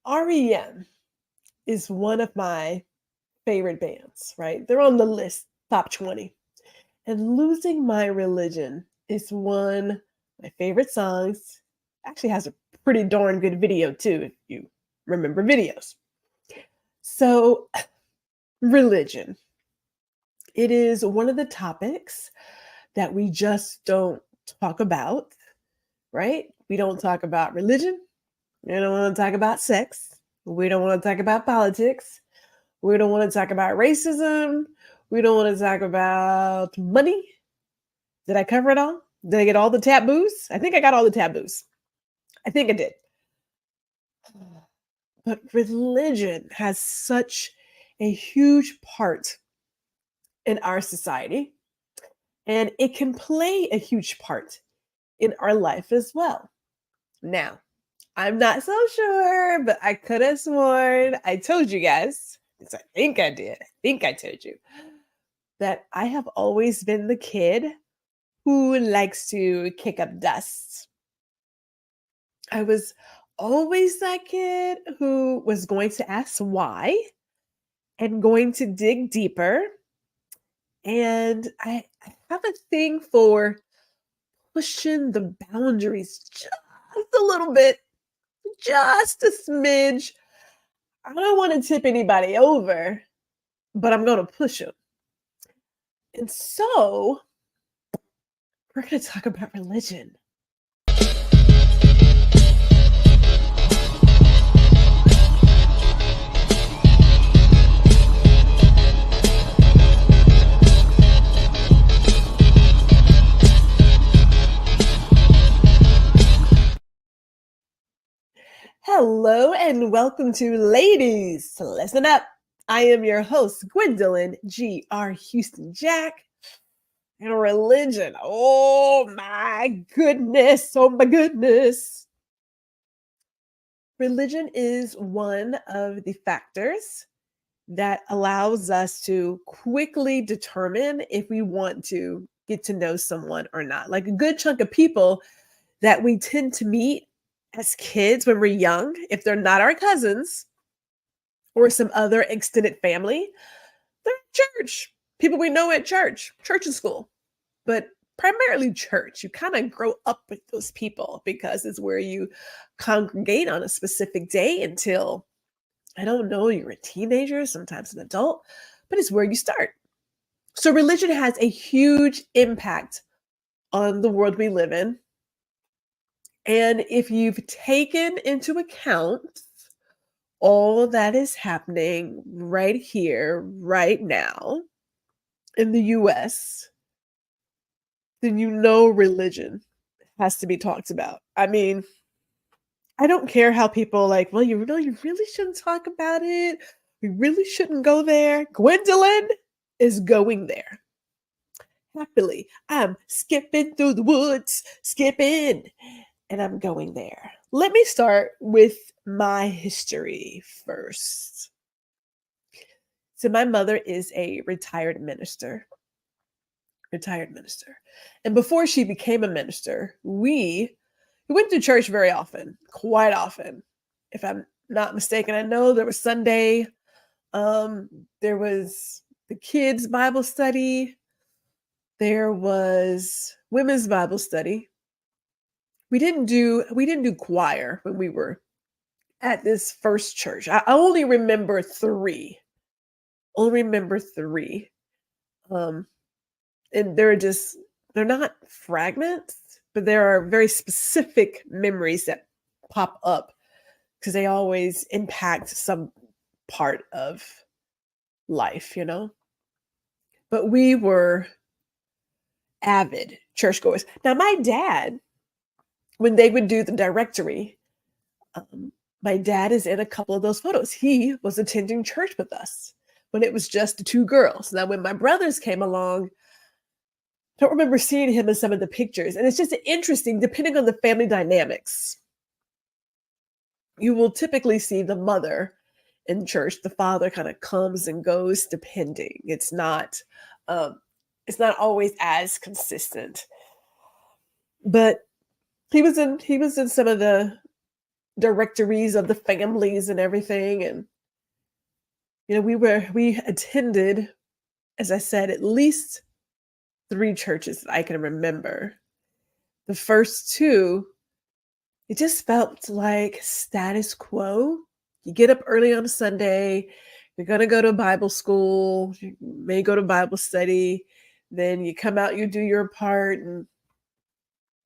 REM is one of my favorite bands, right? They're on the list, top 20. And Losing My Religion is one of my favorite songs. Actually has a pretty darn good video too, if you remember videos. So, religion. It is one of the topics that we just don't talk about, right? We don't talk about religion. We don't want to talk about sex. We don't want to talk about politics. We don't want to talk about racism. We don't want to talk about money. Did I cover it all? Did I get all the taboos? I think I got all the taboos. I think I did. But religion has such a huge part in our society, and it can play a huge part in our life as well. Now, I'm not so sure, but I could have sworn I told you guys, because I think I did. I think I told you that I have always been the kid who likes to kick up dust. I was always that kid who was going to ask why and going to dig deeper. And I have a thing for pushing the boundaries just a little bit, just a smidge. I don't want to tip anybody over, but I'm going to push them. And so we're going to talk about religion. Hello and welcome to Ladies Listen Up. I am your host, Gwendolyn G.R. Houston Jack. And religion, oh my goodness, oh my goodness. Religion is one of the factors that allows us to quickly determine if we want to get to know someone or not. Like a good chunk of people that we tend to meet as kids when we're young, if they're not our cousins or some other extended family, they're church. People we know at church and school, but primarily church. You kind of grow up with those people because it's where you congregate on a specific day until, I don't know, you're a teenager, sometimes an adult, but it's where you start. So religion has a huge impact on the world we live in. And if you've taken into account all that is happening right here, right now in the US, then you know religion has to be talked about. I mean, I don't care how people like, well, you really shouldn't talk about it. We really shouldn't go there. Gwendolyn is going there. Happily, I'm skipping through the woods, skipping, and I'm going there. Let me start with my history first. So my mother is a retired minister. And before she became a minister, we went to church very often, quite often. If I'm not mistaken, I know there was Sunday, there was the kids' Bible study, there was women's Bible study. We didn't do choir when we were at this first church. I only remember three. And they're not fragments, but there are very specific memories that pop up because they always impact some part of life, you know? But we were avid churchgoers. Now, my dad, when they would do the directory, my dad is in a couple of those photos. He was attending church with us when it was just the two girls. Now, when my brothers came along, I don't remember seeing him in some of the pictures. And it's just interesting, depending on the family dynamics. You will typically see the mother in church. The father kind of comes and goes depending. It's not always as consistent. But he was in some of the directories of the families and everything. And, we attended, as I said, at least 3 churches that I can remember. The first 2, it just felt like status quo. You get up early on a Sunday, you're gonna go to Bible school, you may go to Bible study, then you come out, you do your part, and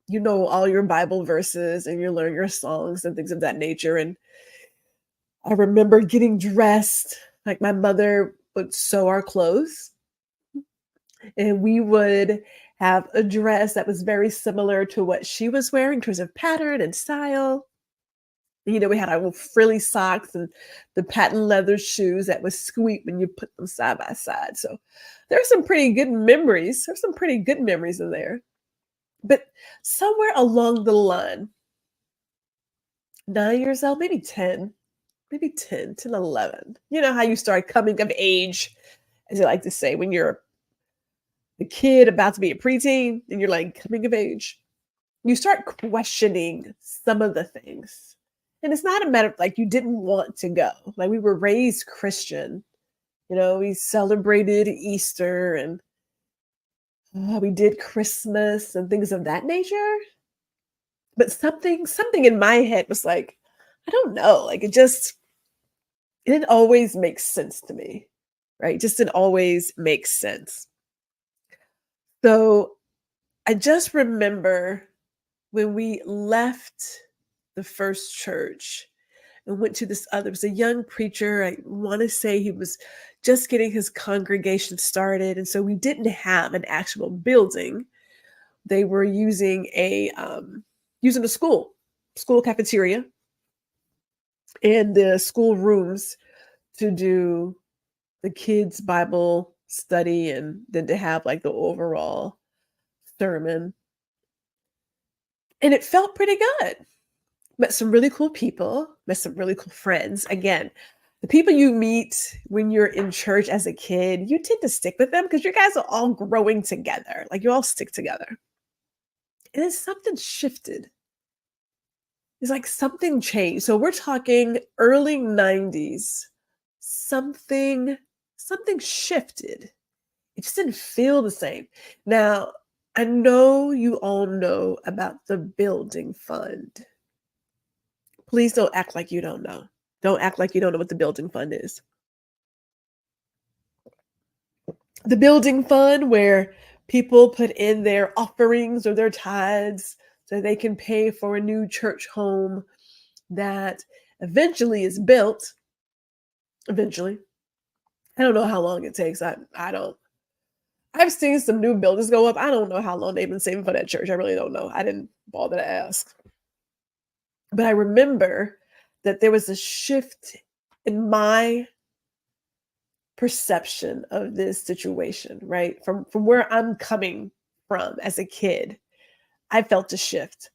you know all your Bible verses, and you learn your songs and things of that nature. And I remember getting dressed, like, my mother would sew our clothes, and we would have a dress that was very similar to what she was wearing in terms of pattern and style. We had our little frilly socks and the patent leather shoes that would squeak when you put them side by side. So there's some pretty good memories. There's some pretty good memories in there. But somewhere along the line, 9 years old, maybe 10, 11. You know how you start coming of age, as you like to say, when you're a kid about to be a preteen and you're like coming of age. You start questioning some of the things. And it's not a matter of like you didn't want to go. Like we were raised Christian. We celebrated Easter and we did Christmas and things of that nature. But something in my head was like, I don't know, like it didn't always make sense to me, right? It just didn't always make sense. So I just remember when we left the first church and went to this other, it was a young preacher. I want to say he was just getting his congregation started. And so we didn't have an actual building. They were using a school cafeteria and the school rooms to do the kids' Bible study and then to have like the overall sermon. And it felt pretty good. Met some really cool people, met some really cool friends. Again, the people you meet when you're in church as a kid, you tend to stick with them because you guys are all growing together. Like you all stick together. And then something shifted. It's like something changed. So we're talking early 90s. Something shifted. It just didn't feel the same. Now, I know you all know about the building fund. Please don't act like you don't know. Don't act like you don't know what the building fund is. The building fund where people put in their offerings or their tithes so they can pay for a new church home that eventually is built. Eventually. I don't know how long it takes. I don't. I've seen some new buildings go up. I don't know how long they've been saving for that church. I really don't know. I didn't bother to ask. But I remember that there was a shift in my perception of this situation, right? From where I'm coming from as a kid, I felt a shift.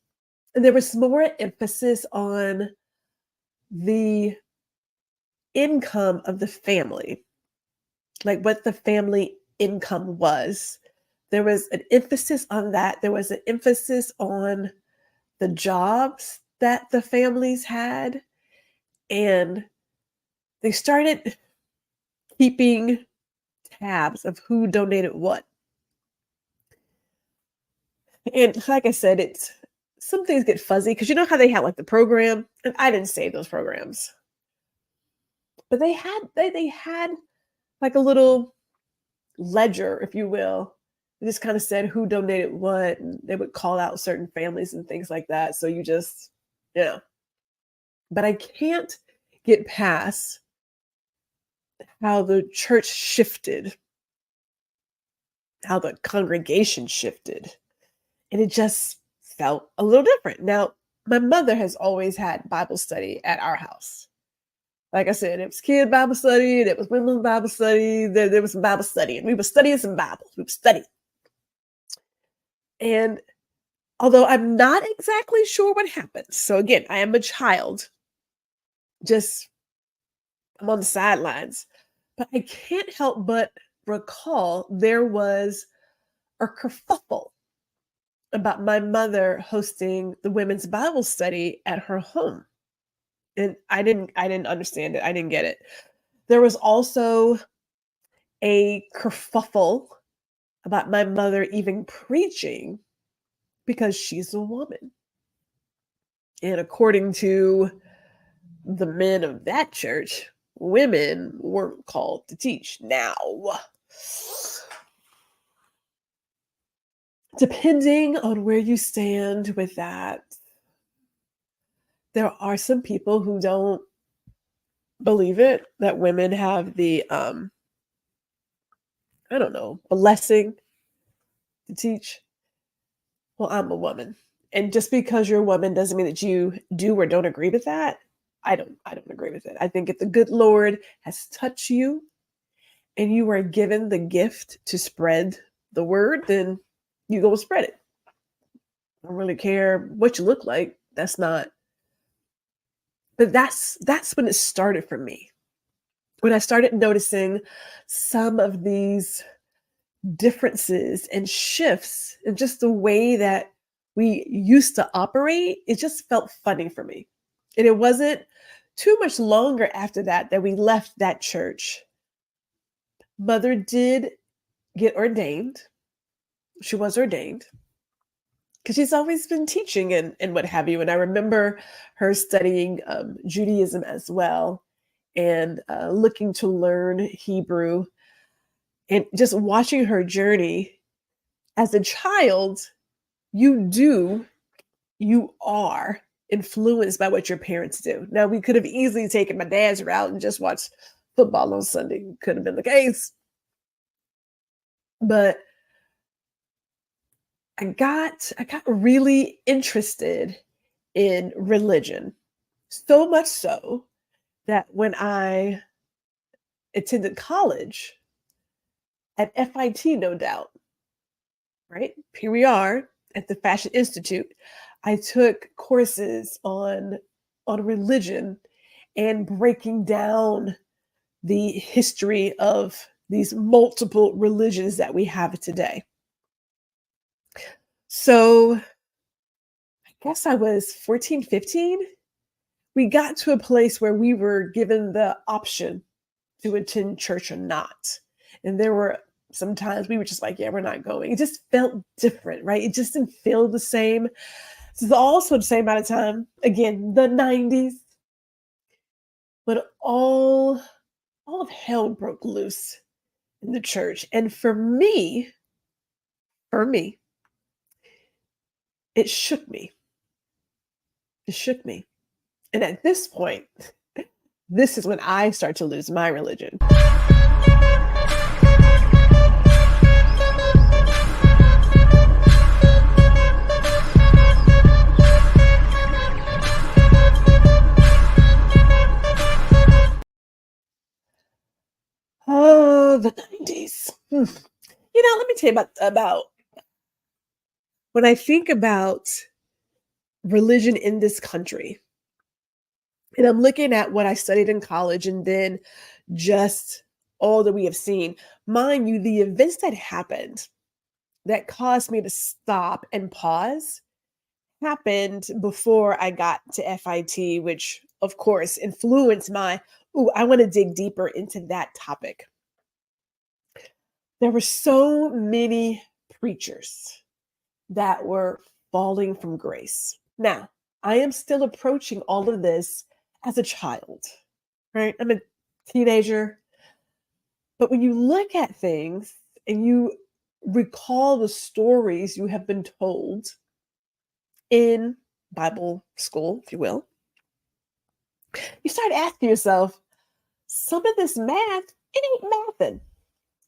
And there was more emphasis on the income of the family, like what the family income was. There was an emphasis on that. There was an emphasis on the jobs that the families had. And they started keeping tabs of who donated what. And like I said, it's some things get fuzzy because you know how they had like the program, and I didn't save those programs, but they had like a little ledger, if you will. It just kind of said who donated what, and they would call out certain families and things like that. So you just, yeah. But I can't get past how the church shifted, how the congregation shifted. And it just felt a little different. Now, my mother has always had Bible study at our house. Like I said, it was kid Bible study, there was women's Bible study, there was some Bible study, and we were studying some Bibles. We were studying. And although I'm not exactly sure what happened, so again, I am a child, just I'm on the sidelines, but I can't help but recall there was a kerfuffle about my mother hosting the women's Bible study at her home. And I didn't understand it. I didn't get it. There was also a kerfuffle about my mother even preaching because she's a woman. And according to the men of that church, women weren't called to teach. Now, depending on where you stand with that, there are some people who don't believe it, that women have the I don't know, blessing to teach. Well, I'm a woman. And just because you're a woman doesn't mean that you do or don't agree with that. I don't agree with it. I think if the good Lord has touched you and you are given the gift to spread the word, then you go spread it. I don't really care what you look like. That's not, but that's when it started for me. When I started noticing some of these differences and shifts in just the way that we used to operate, it just felt funny for me. And it wasn't too much longer after that that we left that church. Mother did get ordained. She was ordained because she's always been teaching and what have you. And I remember her studying Judaism as well and looking to learn Hebrew and just watching her journey as a child. You are influenced by what your parents do. Now, we could have easily taken my dad's route and just watched football on Sunday. Could have been the case. But I got really interested in religion. So much so that when I attended college at FIT, no doubt, right? Here we are at the Fashion Institute. I took courses on religion and breaking down the history of these multiple religions that we have today. So I guess I was 14, 15. We got to a place where we were given the option to attend church or not. And there were sometimes we were just like, yeah, we're not going. It just felt different, right? It just didn't feel the same. This is also the same amount of time, again, the 90s, when all of hell broke loose in the church. And for me, it shook me. It shook me. And at this point, this is when I start to lose my religion. Oh, the 90s. Let me tell you about when I think about religion in this country, and I'm looking at what I studied in college and then just all that we have seen. Mind you, the events that happened that caused me to stop and pause happened before I got to FIT, which of course influenced I want to dig deeper into that topic. There were so many preachers that were falling from grace. Now, I am still approaching all of this as a child, right? I'm a teenager. But when you look at things and you recall the stories you have been told in Bible school, if you will, you start asking yourself, some of this math, it ain't mathing.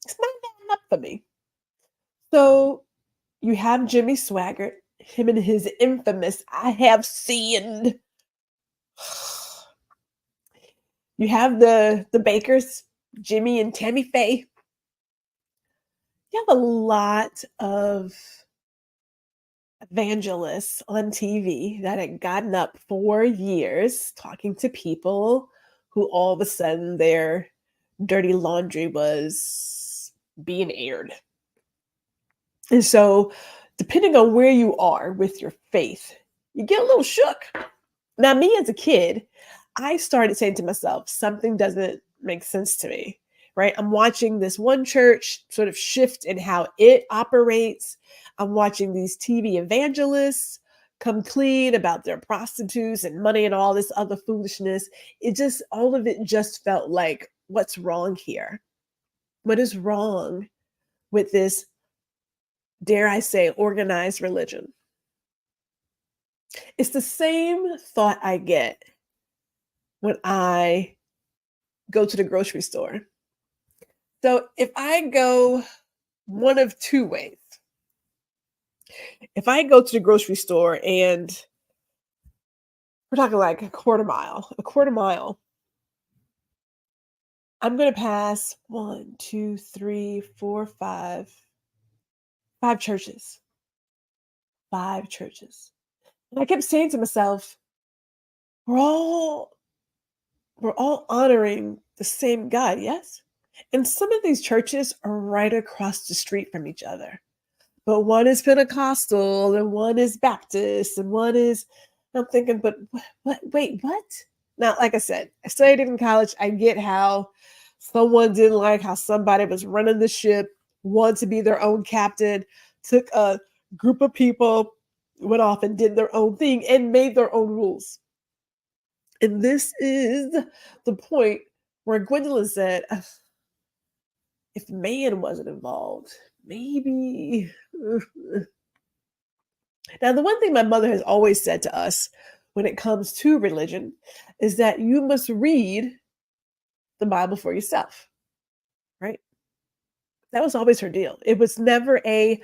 It's not adding up for me. So you have Jimmy Swaggart, him and his infamous "I have sinned." You have the Bakers, Jimmy and Tammy Faye. You have a lot of evangelists on TV that had gotten up for years talking to people who all of a sudden their dirty laundry was being aired. And so, depending on where you are with your faith, you get a little shook. Now, me as a kid, I started saying to myself, something doesn't make sense to me, right? I'm watching this one church sort of shift in how it operates. I'm watching these TV evangelists come clean about their prostitutes and money and all this other foolishness. All of it just felt like, what's wrong here? What is wrong with this, dare I say, organized religion? It's the same thought I get when I go to the grocery store. So if I go one of two ways, if I go to the grocery store and we're talking like a quarter mile, I'm going to pass one, two, three, four, five churches, five churches. And I kept saying to myself, we're all we're all honoring the same God, yes? And some of these churches are right across the street from each other. But one is Pentecostal and one is Baptist and one is, I'm thinking, but wait, what? Now, like I said, I studied in college. I get how someone didn't like how somebody was running the ship, wanted to be their own captain, took a group of people, went off and did their own thing and made their own rules. And this is the point where Gwendolyn said, if man wasn't involved, maybe. Now, the one thing my mother has always said to us when it comes to religion is that you must read the Bible for yourself, right? That was always her deal. It was never a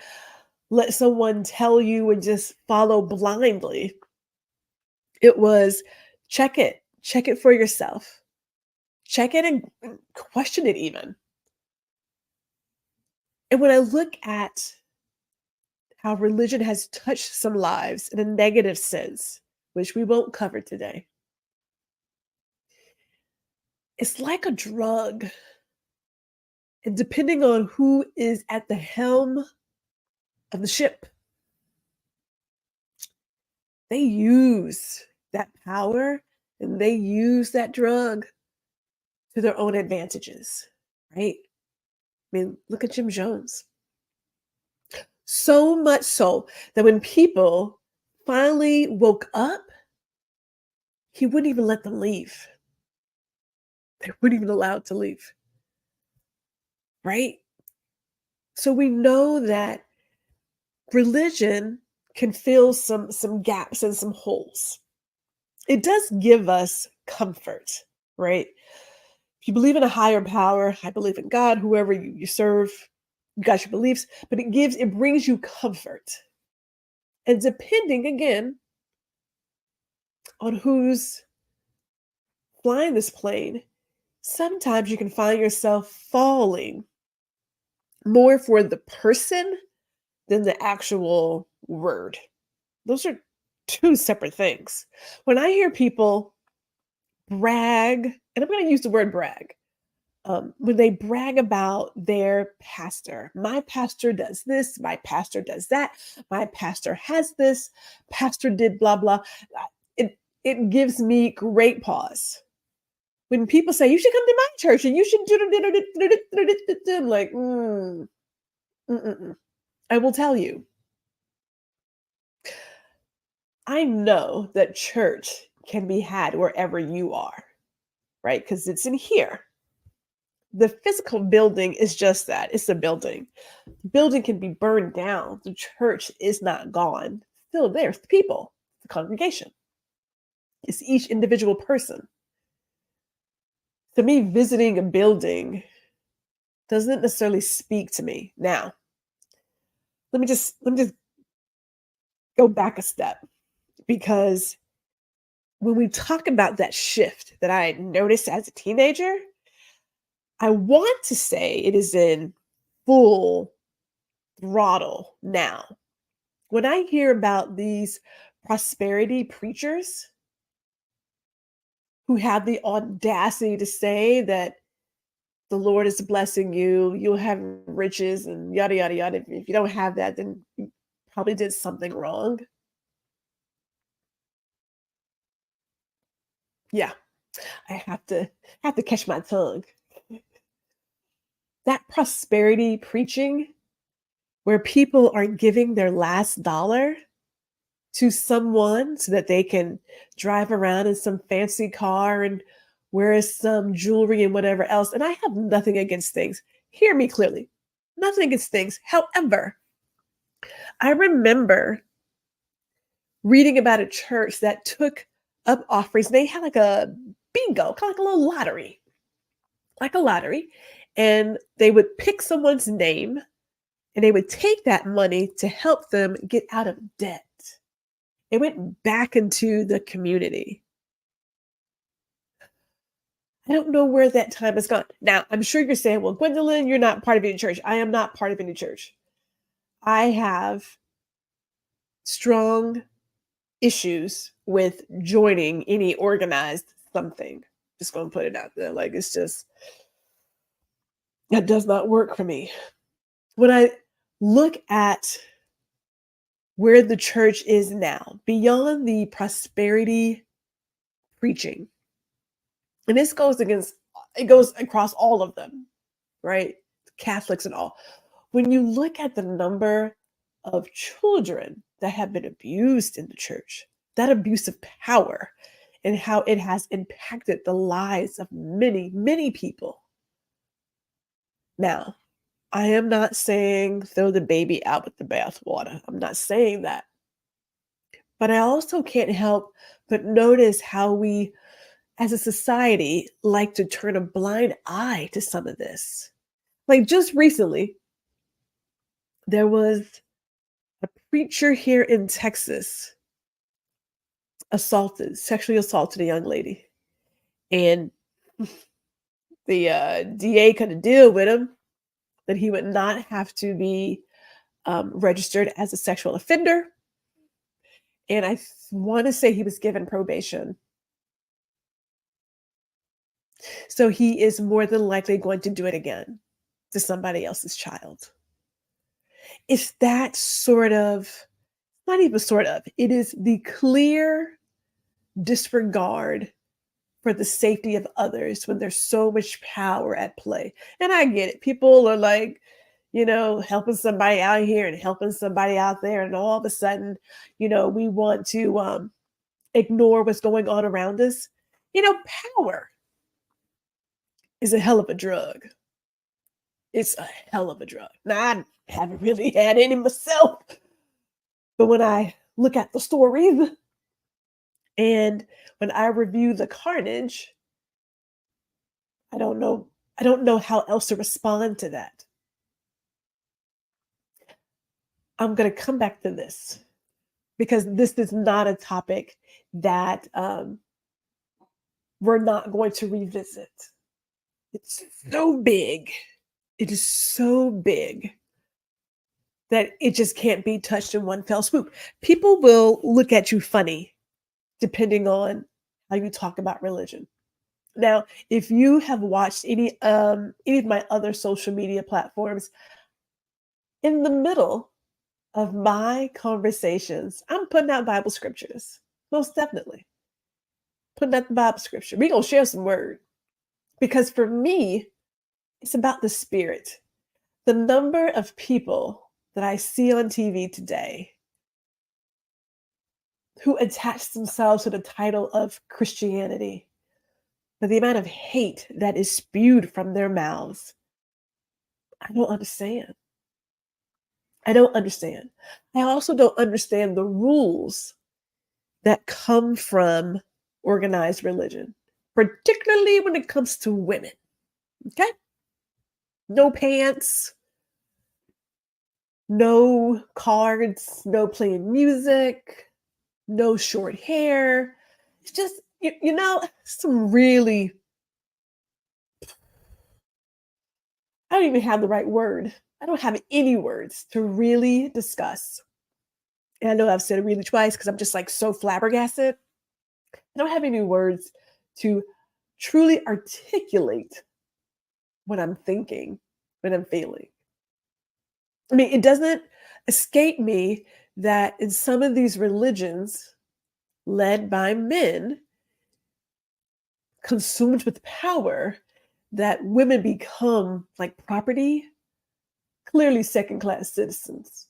let someone tell you and just follow blindly. It was check it for yourself, check it and question it even. And when I look at how religion has touched some lives in a negative sense, which we won't cover today, it's like a drug. And depending on who is at the helm of the ship, they use that power and they use that drug to their own advantages, right? I mean, look at Jim Jones. So much so that when people finally woke up, he wouldn't even let them leave. They weren't even allowed to leave, right? So we know that religion can fill some gaps and some holes. It does give us comfort, right? If you believe in a higher power, I believe in God, whoever you serve, you got your beliefs, but it brings you comfort. And depending again on who's flying this plane, sometimes you can find yourself falling more for the person than the actual word. Those are two separate things. When I hear people brag, and I'm going to use the word brag, when they brag about their pastor, my pastor does this, my pastor does that, my pastor has this, pastor did blah blah. It gives me great pause. When people say you should come to my church and you should do, I'm like, I will tell you, I know that church can be had wherever you are, right? Because it's in here. The physical building is just that. It's a building. The building can be burned down. The church is not gone. Still there's the people, the congregation. It's each individual person. To me, visiting a building doesn't necessarily speak to me. Now, let me just go back a step, because when we talk about that shift that I noticed as a teenager, I want to say it is in full throttle now. When I hear about these prosperity preachers who have the audacity to say that the Lord is blessing you, you'll have riches and yada, yada, yada. If you don't have that, then you probably did something wrong. Yeah. I have to catch my tongue. That prosperity preaching where people are giving their last dollar to someone so that they can drive around in some fancy car and wear some jewelry and whatever else. And I have nothing against things. Hear me clearly. Nothing against things. However, I remember reading about a church that took up offerings. They had like a bingo, kind of like a little lottery, like a lottery. And they would pick someone's name and they would take that money to help them get out of debt. It went back into the community. I don't know where that time has gone. Now, I'm sure you're saying, well, Gwendolyn, you're not part of any church. I am not part of any church. I have strong issues with joining any organized something. Just going to put it out there. Like, it's just, that does not work for me. When I look at where the church is now, beyond the prosperity preaching, and this goes against, it goes across all of them, right? Catholics and all. When you look at the number of children that have been abused in the church, that abuse of power and how it has impacted the lives of many, many people. Now, I am not saying throw the baby out with the bathwater. I'm not saying that. But I also can't help but notice how we, as a society, like to turn a blind eye to some of this. Like just recently, there was a preacher here in Texas sexually assaulted a young lady. And the DA couldn't deal with him, that he would not have to be registered as a sexual offender. And I want to say he was given probation. So he is more than likely going to do it again to somebody else's child. It's that sort of, not even sort of, it is the clear disregard for the safety of others when there's so much power at play. And I get it. People are like, helping somebody out here and helping somebody out there. And all of a sudden, we want to ignore what's going on around us. Power is a hell of a drug. It's a hell of a drug. Now, I haven't really had any myself, but when I look at the stories and when I review the carnage, I don't know. I don't know how else to respond to that. I'm going to come back to this because this is not a topic that we're not going to revisit. It's so big. It is so big that it just can't be touched in one fell swoop. People will look at you funny depending on how you talk about religion. Now, if you have watched any of my other social media platforms, in the middle of my conversations, I'm putting out Bible scriptures. Most definitely. Putting out the Bible scripture. We're going to share some word. Because for me, it's about the spirit. The number of people that I see on TV today who attach themselves to the title of Christianity, but the amount of hate that is spewed from their mouths, I don't understand. I don't understand. I also don't understand the rules that come from organized religion, particularly when it comes to women. Okay? No pants, no cards, no playing music, no short hair. It's just, some really, I don't even have the right word. I don't have any words to really discuss. And I know I've said it really twice because I'm just like so flabbergasted. I don't have any words to truly articulate what I'm thinking, what I'm feeling. I mean, it doesn't escape me that in some of these religions led by men, consumed with power that women become like property, clearly second class citizens,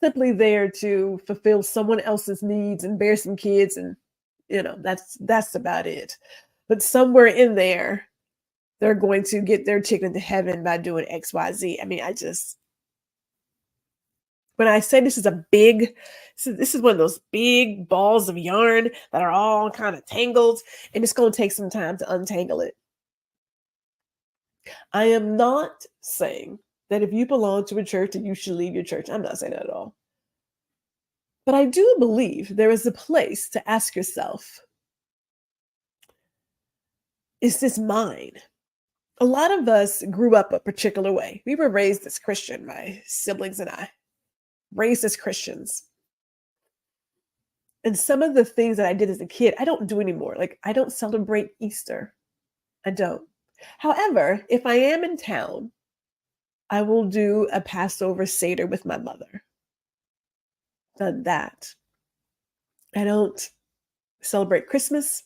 simply there to fulfill someone else's needs and bear some kids, and that's about it. But somewhere in there, they're going to get their ticket to heaven by doing XYZ. I mean, I just when I say this is one of those big balls of yarn that are all kind of tangled, and it's going to take some time to untangle it. I am not saying that if you belong to a church that you should leave your church. I'm not saying that at all. But I do believe there is a place to ask yourself, is this mine? A lot of us grew up a particular way. We were raised as Christian, my siblings and I, raised as Christians. And some of the things that I did as a kid, I don't do anymore. Like, I don't celebrate Easter. I don't. However, if I am in town, I will do a Passover Seder with my mother. Done that. I don't celebrate Christmas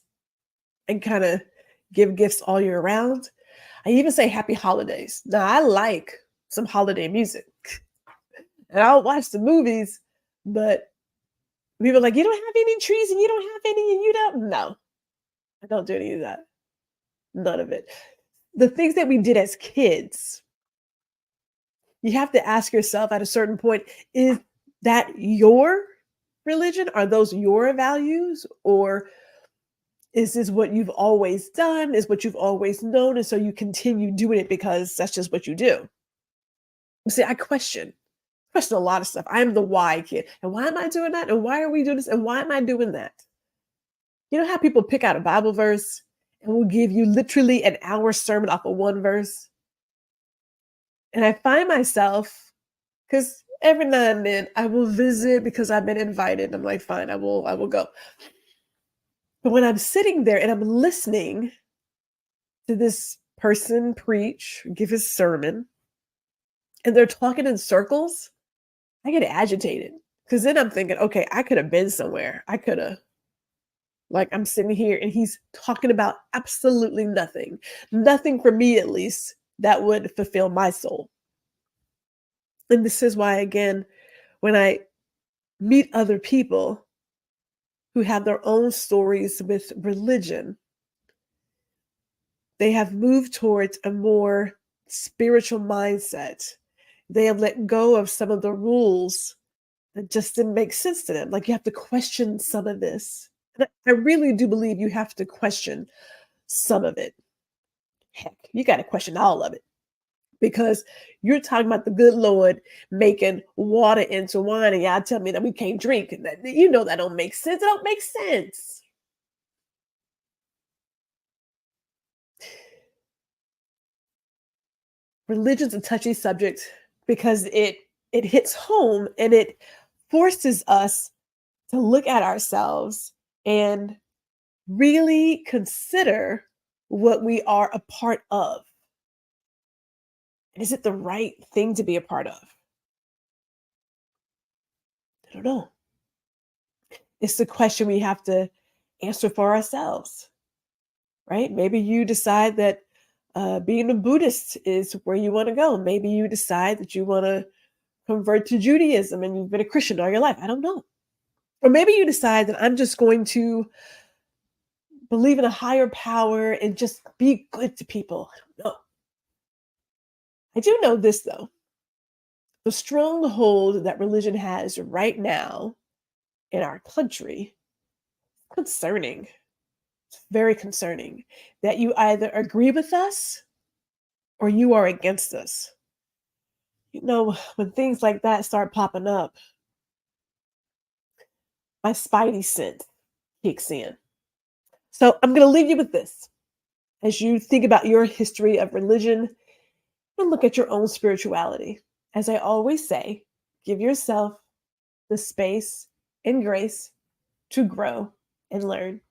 and kind of give gifts all year round. I even say happy holidays. Now, I like some holiday music and I'll watch the movies, but people are like, you don't have any trees and you don't have any and you don't. No, I don't do any of that. None of it. The things that we did as kids, you have to ask yourself at a certain point, is that your religion? Are those your values? Or is this what you've always done? Is what you've always known? And so you continue doing it because that's just what you do. See, I question a lot of stuff. I'm the why kid. And why am I doing that? And why are we doing this? And why am I doing that? You know how people pick out a Bible verse and will give you literally an hour sermon off of one verse? And I find myself, because every now and then I will visit because I've been invited. I'm like, fine, I will go. But when I'm sitting there and I'm listening to this person preach, give his sermon, and they're talking in circles, I get agitated. Because then I'm thinking, okay, I could have been somewhere. I could have, like, I'm sitting here and he's talking about absolutely nothing. Nothing for me, at least, that would fulfill my soul. And this is why, again, when I meet other people who have their own stories with religion, they have moved towards a more spiritual mindset. They have let go of some of the rules that just didn't make sense to them. Like, you have to question some of this. And I really do believe you have to question some of it. Heck, you got to question all of it. Because you're talking about the good Lord making water into wine, and y'all tell me that we can't drink. That don't make sense. It don't make sense. Religion's a touchy subject because it hits home and it forces us to look at ourselves and really consider what we are a part of. And is it the right thing to be a part of? I don't know. It's the question we have to answer for ourselves, right? Maybe you decide that being a Buddhist is where you want to go. Maybe you decide that you want to convert to Judaism and you've been a Christian all your life. I don't know. Or maybe you decide that I'm just going to believe in a higher power and just be good to people. I don't know. I do know this, though. The stronghold that religion has right now in our country, concerning. It's very concerning that you either agree with us or you are against us. When things like that start popping up, my spidey sense kicks in. So I'm going to leave you with this. As you think about your history of religion and look at your own spirituality, as I always say, give yourself the space and grace to grow and learn.